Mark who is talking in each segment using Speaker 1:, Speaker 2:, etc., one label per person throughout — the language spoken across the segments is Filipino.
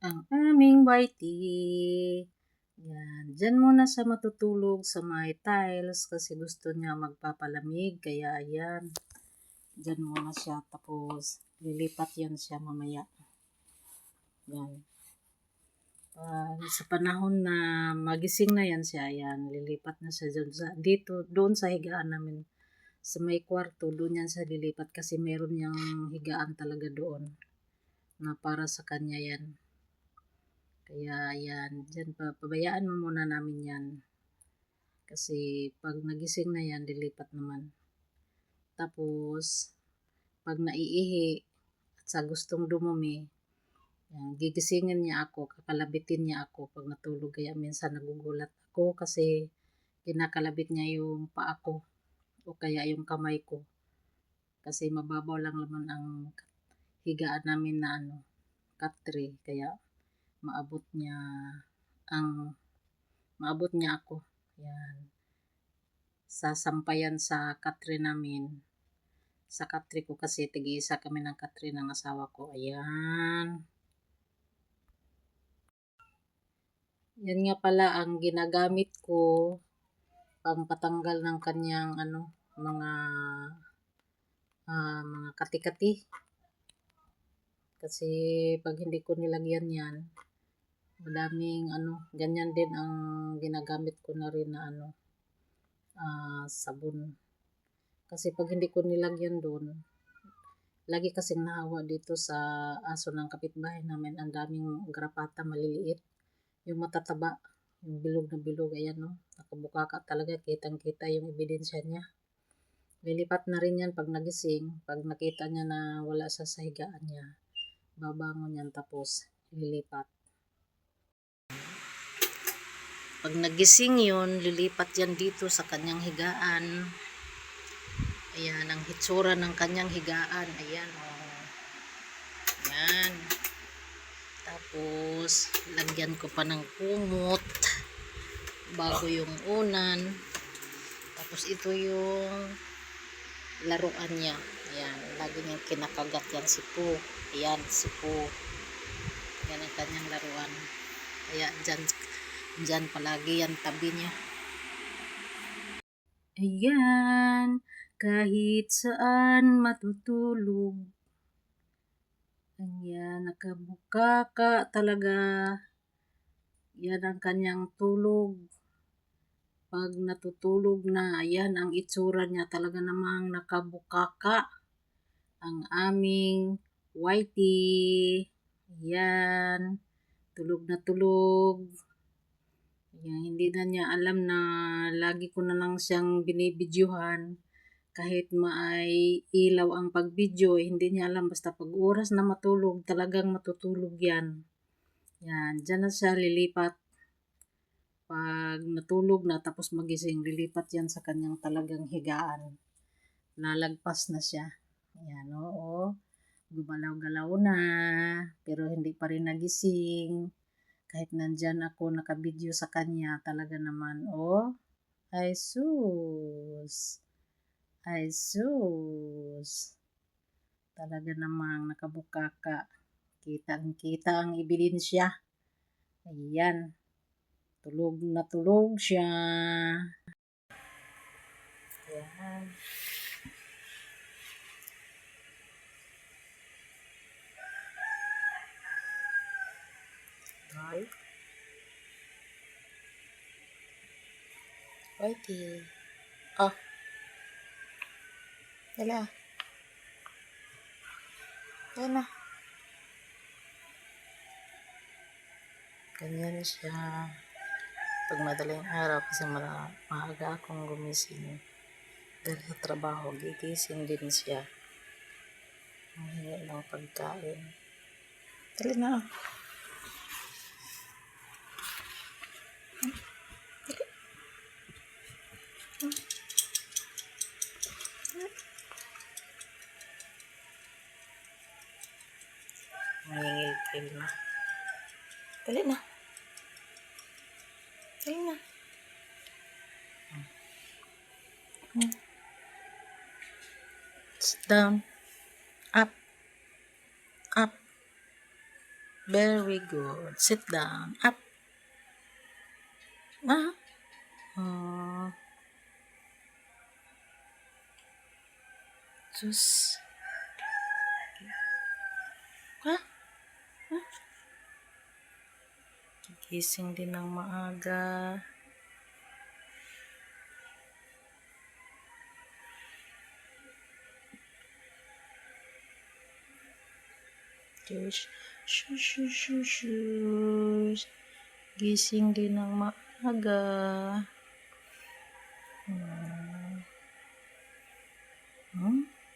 Speaker 1: Ang aming whitey. Yan. Diyan muna siya matutulog sa may tiles kasi gusto niya magpapalamig. Kaya ayan. Diyan muna siya. Tapos lilipat yan siya mamaya. Yan. Sa panahon na magising na yan siya, ayan, lilipat na siya dito, doon sa higaan namin. Sa may kwarto, doon yan siya lilipat kasi meron niyang higaan talaga doon na para sa kanya yan. Kaya yan, dyan pabayaan mo muna namin yan. Kasi pag nagising na yan, lilipat naman. Tapos, pag naiihi at sa gustong dumumi, yan, gigisingin niya ako, kakalabitin niya ako pag natulog. Kaya minsan nagugulat ako kasi kinakalabit niya yung paa ko o kaya yung kamay ko. Kasi mababaw lang naman ang higaan namin na katri. Kaya maabot niya maabot niya ako. Yan. Sasampayan sa katri namin. Sa katri ko kasi tig-isa kami ng katri ng asawa ko. Ayan. Yan nga pala ang ginagamit ko pang patanggal ng kanyang mga kati-kati. Kasi pag hindi ko nilagyan yan, madaming ganyan din ang ginagamit ko na rin na sabon. Kasi pag hindi ko nilagyan doon, lagi kasing nahawa dito sa aso ng kapitbahay namin, ang daming garapata maliliit. Yung matataba, yung bilog na bilog, ayan nakabukaka talaga, kitang-kita yung ebidensya niya. Lilipat na rin yan pag nagising, pag nakita niya na wala sa higaan niya, babangon yan tapos lilipat. Pag nagising yun, lilipat yan dito sa kanyang higaan. Ayan, ang hitsura ng kanyang higaan. Ayan, Ayan. Tapos, lagyan ko pa ng kumot bago yung unan. Tapos, ito yung laruan niya. Ayan, lagi niyang kinakagat yan si Pooh. Ayan, si Pooh. Yan ang kanyang laruan. Kaya, dyan palagi yan tabi niya. Ayan, kahit saan matutulog. Ayan, nakabukaka talaga. Yan ang kanyang tulog. Pag natutulog na, ayan ang itsura niya, talaga namang nakabukaka. Ang aming whitey. Ayan, tulog na tulog. Ayan, hindi na niya alam na lagi ko na lang siyang binibidyuhan. Kahit maay ilaw ang pagbidyo, hindi niya alam. Basta pag oras na matulog, talagang matutulog yan. Yan, dyan na siya lilipat. Pag natulog na tapos magising, lilipat yan sa kanyang talagang higaan. Lalagpas na siya. Ayan, oo. Gumalaw-galaw na. Pero hindi pa rin nagising. Kahit nandyan ako nakabidyo sa kanya, talaga naman, ay sus. Ay sus. Talaga namang nakabukaka. Kitang-kita ang ebidensya. Ayan. Tulog na tulog siya. Ayan. Ay. Whitey. Oh. Dala. Ayan na. Ganyan siya. Pag madaling araw kasi maaga akong gumising. Dahil sa trabaho, gigising din siya. Mahingi ng pagkain. Dali na. Mahingil-kil na. Dali na. Dali na. Sit down. Up. Up. Very good. Sit down. Up. Ah. Oh. Sus. Ah. Gising din ng maaga. Shush. Shush, shush, shush, shush. Gising din ng maaga.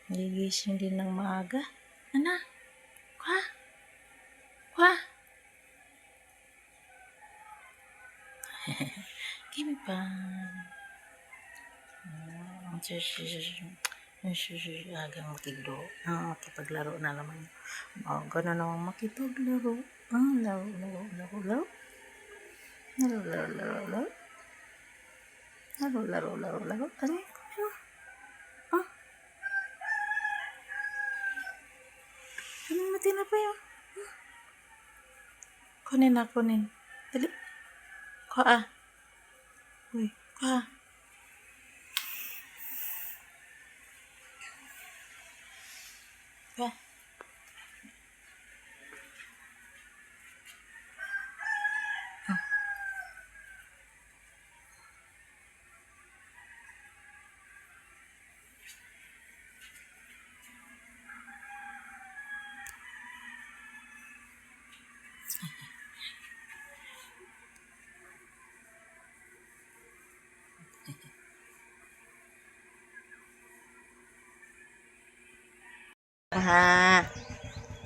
Speaker 1: Gigising din ng maaga. Ana? Kwa? Kwa? Give me pan. Agang matigdo. Makipaglaro na naman. Gano'n naman makipaglaro. Laro. Laro. Ano natin na pa yun? Kunin. Dali. Kuha. Uy, kuha. Kuha.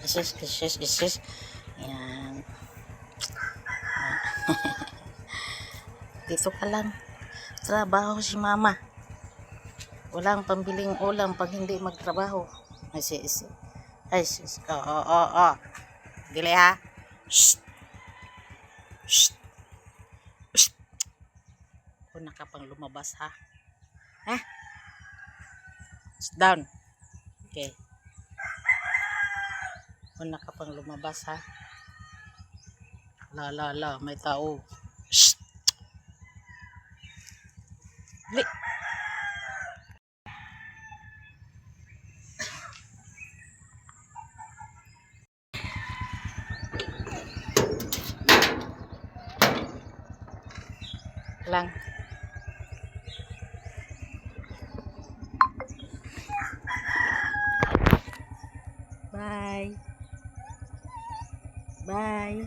Speaker 1: Isis. Yan. Dito ka lang. Trabaho si mama. Walang pambiling ulam pag hindi magtrabaho. Isis. Oo. Dili ha. Shh. Kung nakapang lumabas ha. Sit down. Okay. Kung nakapang lumabas ha. La, may tao. Shh. Dili. Lang. Bye.